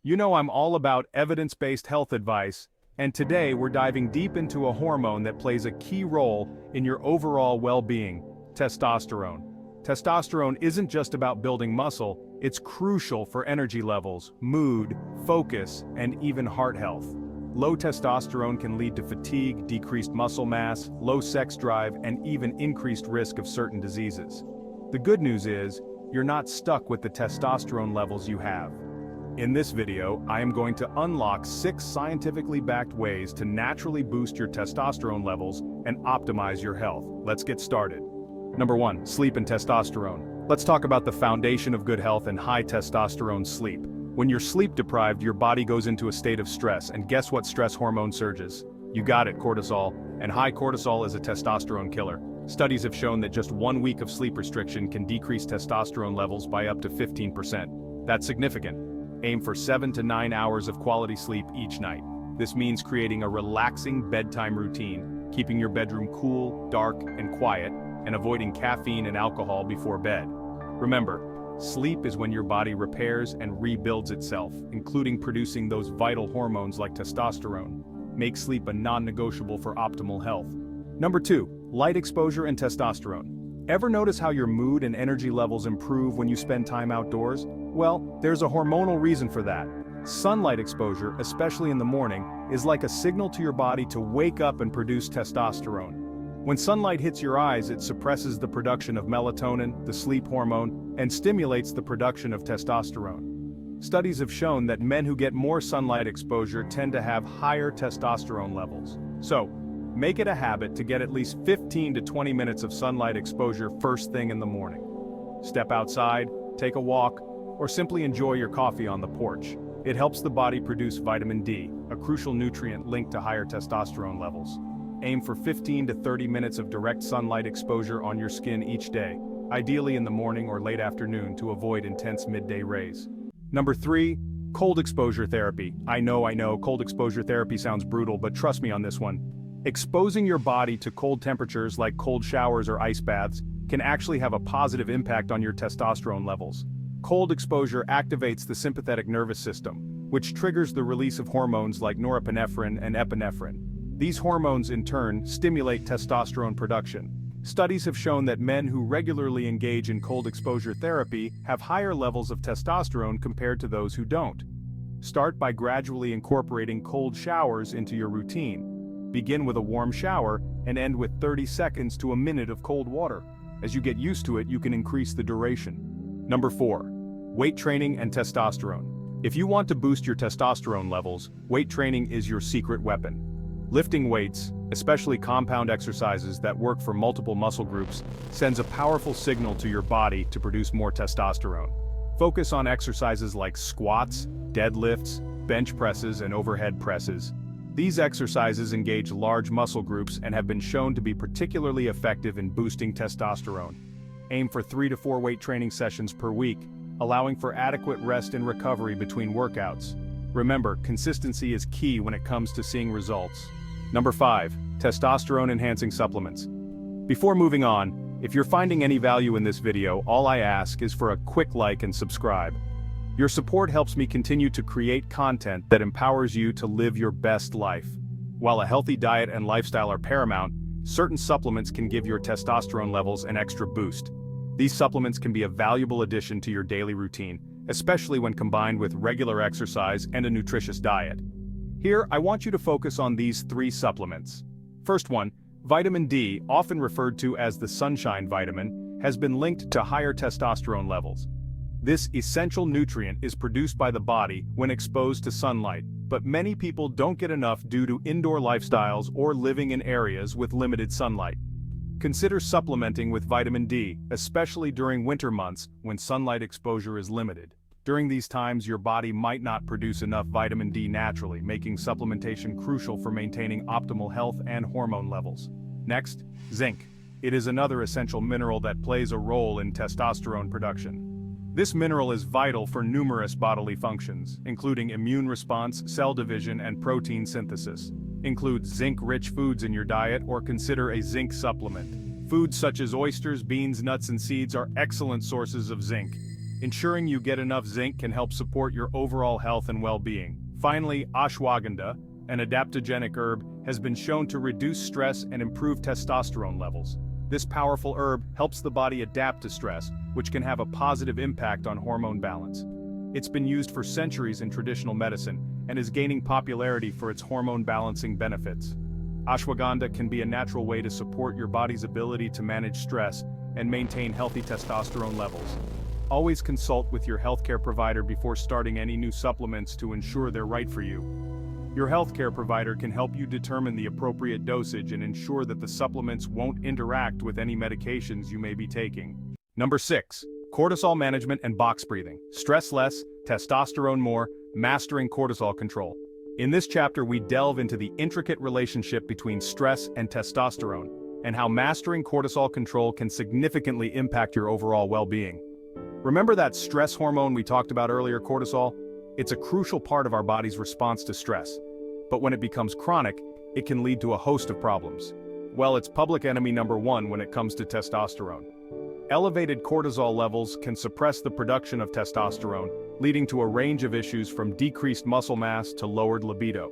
You know I'm all about evidence-based health advice, and today we're diving deep into a hormone that plays a key role in your overall well-being: testosterone. Testosterone isn't just about building muscle, it's crucial for energy levels, mood, focus, and even heart health. Low testosterone can lead to fatigue, decreased muscle mass, low sex drive, and even increased risk of certain diseases. The good news is, you're not stuck with the testosterone levels you have. In this video, I am going to unlock 6 scientifically backed ways to naturally boost your testosterone levels and optimize your health. Let's get started. Number 1, sleep and testosterone. Let's talk about the foundation of good health and high testosterone: sleep. When you're sleep deprived, your body goes into a state of stress, and guess what stress hormone surges? You got it, cortisol, and high cortisol is a testosterone killer. Studies have shown that just 1 week of sleep restriction can decrease testosterone levels by up to 15%. That's significant. Aim for 7 to 9 hours of quality sleep each night. This means creating a relaxing bedtime routine, keeping your bedroom cool, dark, and quiet, and avoiding caffeine and alcohol before bed. Remember, sleep is when your body repairs and rebuilds itself, including producing those vital hormones like testosterone. Make sleep a non-negotiable for optimal health. Number 2, light exposure and testosterone. Ever notice how your mood and energy levels improve when you spend time outdoors? Well, there's a hormonal reason for that. Sunlight exposure, especially in the morning, is like a signal to your body to wake up and produce testosterone. When sunlight hits your eyes, it suppresses the production of melatonin, the sleep hormone, and stimulates the production of testosterone. Studies have shown that men who get more sunlight exposure tend to have higher testosterone levels. So, make it a habit to get at least 15 to 20 minutes of sunlight exposure first thing in the morning. Step outside, take a walk, or simply enjoy your coffee on the porch. It helps the body produce vitamin D, a crucial nutrient linked to higher testosterone levels. Aim for 15 to 30 minutes of direct sunlight exposure on your skin each day, ideally in the morning or late afternoon to avoid intense midday rays. Number 3, cold exposure therapy. I know, cold exposure therapy sounds brutal, but trust me on this one. Exposing your body to cold temperatures like cold showers or ice baths can actually have a positive impact on your testosterone levels. Cold exposure activates the sympathetic nervous system, which triggers the release of hormones like norepinephrine and epinephrine. These hormones, in turn, stimulate testosterone production. Studies have shown that men who regularly engage in cold exposure therapy have higher levels of testosterone compared to those who don't. Start by gradually incorporating cold showers into your routine. Begin with a warm shower and end with 30 seconds to a minute of cold water. As you get used to it, you can increase the duration. Number 4, weight training and testosterone. If you want to boost your testosterone levels, weight training is your secret weapon. Lifting weights, especially compound exercises that work for multiple muscle groups, sends a powerful signal to your body to produce more testosterone. Focus on exercises like squats, deadlifts, bench presses, and overhead presses. These exercises engage large muscle groups and have been shown to be particularly effective in boosting testosterone. Aim for 3 to 4 weight training sessions per week, allowing for adequate rest and recovery between workouts. Remember, consistency is key when it comes to seeing results. Number 5, testosterone-enhancing supplements. Before moving on, if you're finding any value in this video, all I ask is for a quick like and subscribe. Your support helps me continue to create content that empowers you to live your best life. While a healthy diet and lifestyle are paramount, certain supplements can give your testosterone levels an extra boost. These supplements can be a valuable addition to your daily routine, especially when combined with regular exercise and a nutritious diet. Here, I want you to focus on these 3 supplements. First one, vitamin D, often referred to as the sunshine vitamin, has been linked to higher testosterone levels. This essential nutrient is produced by the body when exposed to sunlight, but many people don't get enough due to indoor lifestyles or living in areas with limited sunlight. Consider supplementing with vitamin D, especially during winter months when sunlight exposure is limited. During these times, your body might not produce enough vitamin D naturally, making supplementation crucial for maintaining optimal health and hormone levels. Next, zinc. It is another essential mineral that plays a role in testosterone production. This mineral is vital for numerous bodily functions, including immune response, cell division, and protein synthesis. Include zinc-rich foods in your diet or consider a zinc supplement. Foods such as oysters, beans, nuts, and seeds are excellent sources of zinc. Ensuring you get enough zinc can help support your overall health and well-being. Finally, ashwagandha, an adaptogenic herb, has been shown to reduce stress and improve testosterone levels. This powerful herb helps the body adapt to stress, which can have a positive impact on hormone balance. It's been used for centuries in traditional medicine and is gaining popularity for its hormone-balancing benefits. Ashwagandha can be a natural way to support your body's ability to manage stress and maintain healthy testosterone levels. Always consult with your healthcare provider before starting any new supplements to ensure they're right for you. Your healthcare provider can help you determine the appropriate dosage and ensure that the supplements won't interact with any medications you may be taking. Number 6. Cortisol management and box breathing. Stress less, testosterone more, mastering cortisol control. In this chapter, we delve into the intricate relationship between stress and testosterone, and how mastering cortisol control can significantly impact your overall well-being. Remember that stress hormone we talked about earlier, cortisol? It's a crucial part of our body's response to stress. But when it becomes chronic, it can lead to a host of problems. Well, it's public enemy number one when it comes to testosterone. Elevated cortisol levels can suppress the production of testosterone, leading to a range of issues from decreased muscle mass to lowered libido.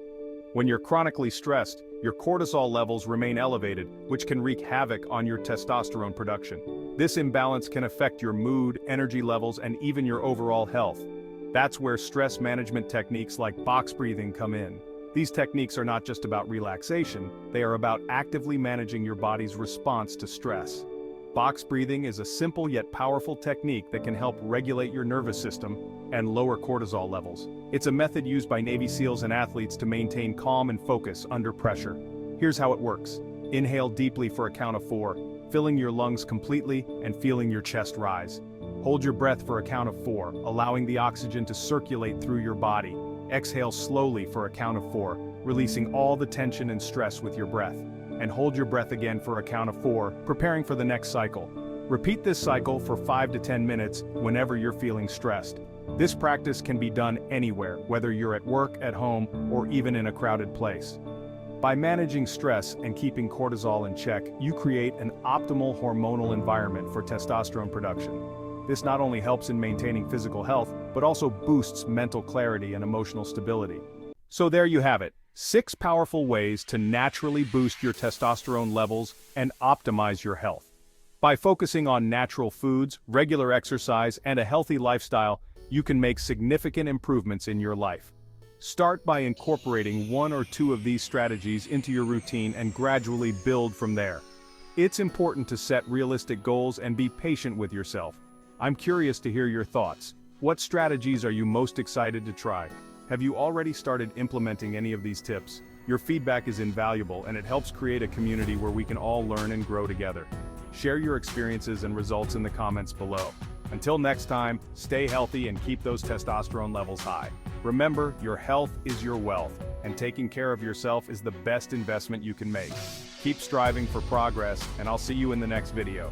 When you're chronically stressed, your cortisol levels remain elevated, which can wreak havoc on your testosterone production. This imbalance can affect your mood, energy levels, and even your overall health. That's where stress management techniques like box breathing come in. These techniques are not just about relaxation, they are about actively managing your body's response to stress. Box breathing is a simple yet powerful technique that can help regulate your nervous system and lower cortisol levels. It's a method used by Navy SEALs and athletes to maintain calm and focus under pressure. Here's how it works. Inhale deeply for a count of 4, filling your lungs completely and feeling your chest rise. Hold your breath for a count of 4, allowing the oxygen to circulate through your body. Exhale slowly for a count of 4, releasing all the tension and stress with your breath. And hold your breath again for a count of 4, preparing for the next cycle. Repeat this cycle for 5 to 10 minutes whenever you're feeling stressed. This practice can be done anywhere, whether you're at work, at home, or even in a crowded place. By managing stress and keeping cortisol in check, you create an optimal hormonal environment for testosterone production. This not only helps in maintaining physical health, but also boosts mental clarity and emotional stability. So there you have it. 6 powerful ways to naturally boost your testosterone levels and optimize your health. By focusing on natural foods, regular exercise, and a healthy lifestyle, you can make significant improvements in your life. Start by incorporating 1 or 2 of these strategies into your routine and gradually build from there. It's important to set realistic goals and be patient with yourself. I'm curious to hear your thoughts. What strategies are you most excited to try? Have you already started implementing any of these tips? Your feedback is invaluable and it helps create a community where we can all learn and grow together. Share your experiences and results in the comments below. Until next time, stay healthy and keep those testosterone levels high. Remember, your health is your wealth, and taking care of yourself is the best investment you can make. Keep striving for progress, and I'll see you in the next video.